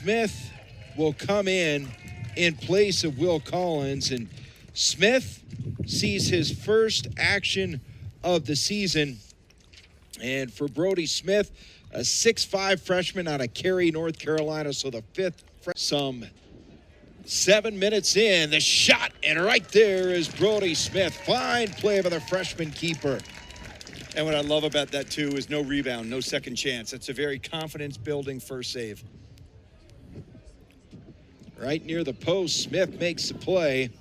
Smith will come in place of Will Collins, and Smith sees his first action of the season. And for Brody Smith, a 6'5" freshman out of Cary, North Carolina, so the fifth. Some 7 minutes in, the shot, and right there is Brody Smith. Fine play by the freshman keeper. And what I love about that, too, is no rebound, no second chance. It's a very confidence-building first save. Right near the post, Smith makes the play.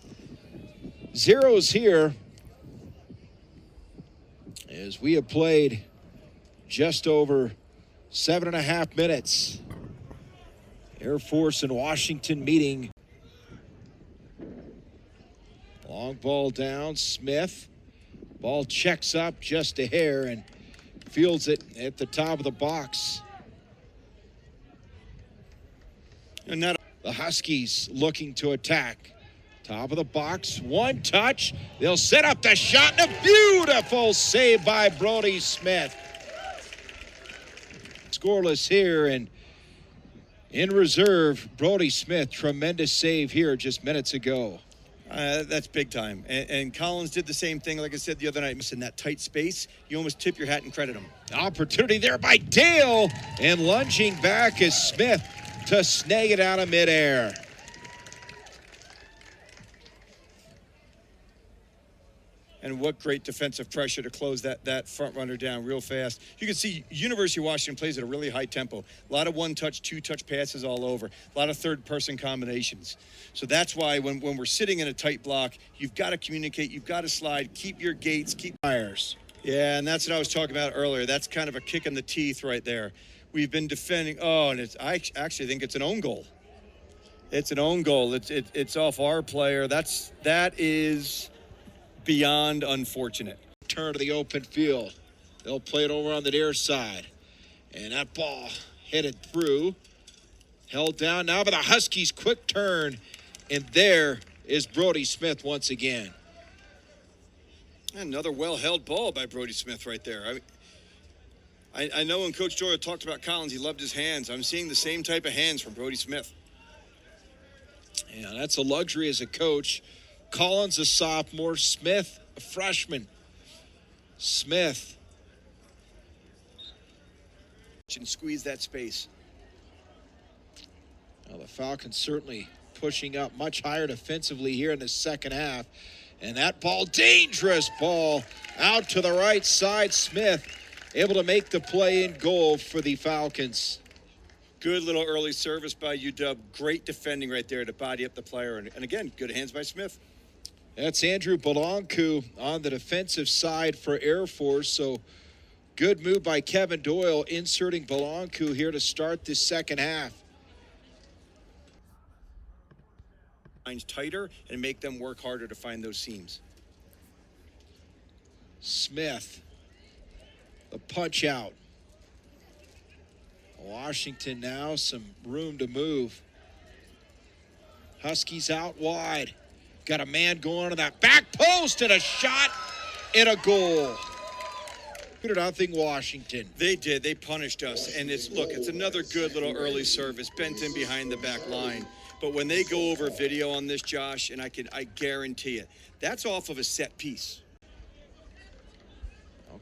Zeros here as we have played just over 7.5 minutes. Air Force and Washington meeting. Long ball down, Smith. Ball checks up just a hair and fields it at the top of the box. And now the Huskies looking to attack. Top of the box, one touch. They'll set up the shot, and a beautiful save by Brody Smith. Scoreless here, and in reserve, Brody Smith, tremendous save here just minutes ago. That's big time. And Collins did the same thing, like I said the other night. In that tight space, you almost tip your hat and credit him. Opportunity there by Dale, and lunging back is Smith to snag it out of midair. And what great defensive pressure to close that front runner down real fast. You can see University of Washington plays at a really high tempo. A lot of one-touch, two-touch passes all over. A lot of third-person combinations. So that's why when we're sitting in a tight block, you've got to communicate, you've got to slide, keep your gates, keep fires. Yeah, and that's what I was talking about earlier. That's kind of a kick in the teeth right there. We've been defending. Oh, and I actually think it's an own goal. It's an own goal. It's off our player. That is beyond unfortunate. Turn to the open field. They'll play it over on the near side. And that ball headed through. Held down now by the Huskies. Quick turn. And there is Brody Smith once again. Another well-held ball by Brody Smith right there. I know when Coach Joyer talked about Collins, he loved his hands. I'm seeing the same type of hands from Brody Smith. Yeah, that's a luxury as a coach. Collins, a sophomore. Smith, a freshman. Smith. And squeeze that space. Well, the Falcons certainly pushing up much higher defensively here in the second half. And that ball, dangerous ball, out to the right side. Smith able to make the play in goal for the Falcons. Good little early service by UW. Great defending right there to body up the player. And again, good hands by Smith. That's Andrew Belancu on the defensive side for Air Force. So good move by Kevin Doyle, inserting Belancu here to start this second half. Tighter and make them work harder to find those seams. Smith, the punch out. Washington now, some room to move. Huskies out wide. Got a man going to that back post and a shot and a goal. 2-0 Washington. They did. They punished us. And it's another good little early service bent in behind the back line. But when they go over video on this, Josh, and I guarantee it, that's off of a set piece.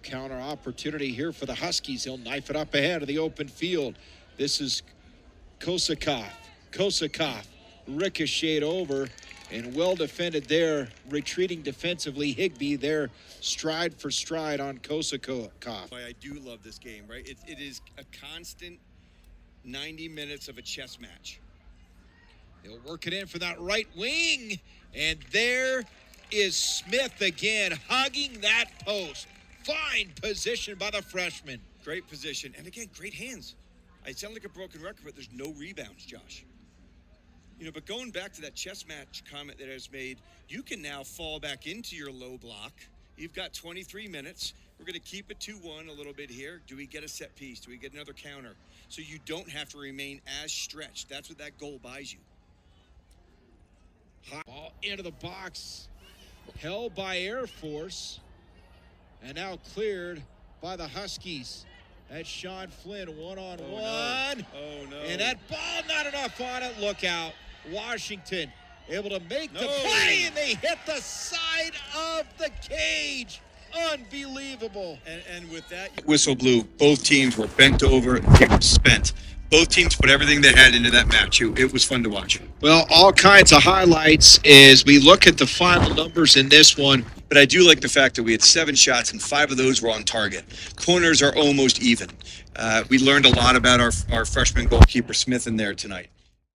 Counter opportunity here for the Huskies. He'll knife it up ahead of the open field. This is Kosakov. Kosakov ricocheted over and well defended there. Retreating defensively, Higbee there stride for stride on Kosakov. I do love this game, right? It is a constant 90 minutes of a chess match. He'll work it in for that right wing. And there is Smith again, hugging that post. Fine position by the freshman. Great position. And again, great hands. I sound like a broken record, but there's no rebounds, Josh. But going back to that chess match comment that I just made, you can now fall back into your low block. You've got 23 minutes. We're going to keep it 2-1 a little bit here. Do we get a set piece? Do we get another counter? So you don't have to remain as stretched. That's what that goal buys you. Ball into the box, held by Air Force, and now cleared by the Huskies. That's Sean Flynn one-on-one. Oh, no. And that ball not enough on it. Look out. Washington able to make the No. play, and they hit the side of the cage. Unbelievable. And with that whistle blew, both teams were bent over. They were spent. Both teams put everything they had into that match. It was fun to watch. Well, all kinds of highlights as we look at the final numbers in this one. But I do like the fact that we had 7 shots and 5 of those were on target. Corners are almost even. We learned a lot about our freshman goalkeeper Smith in there tonight.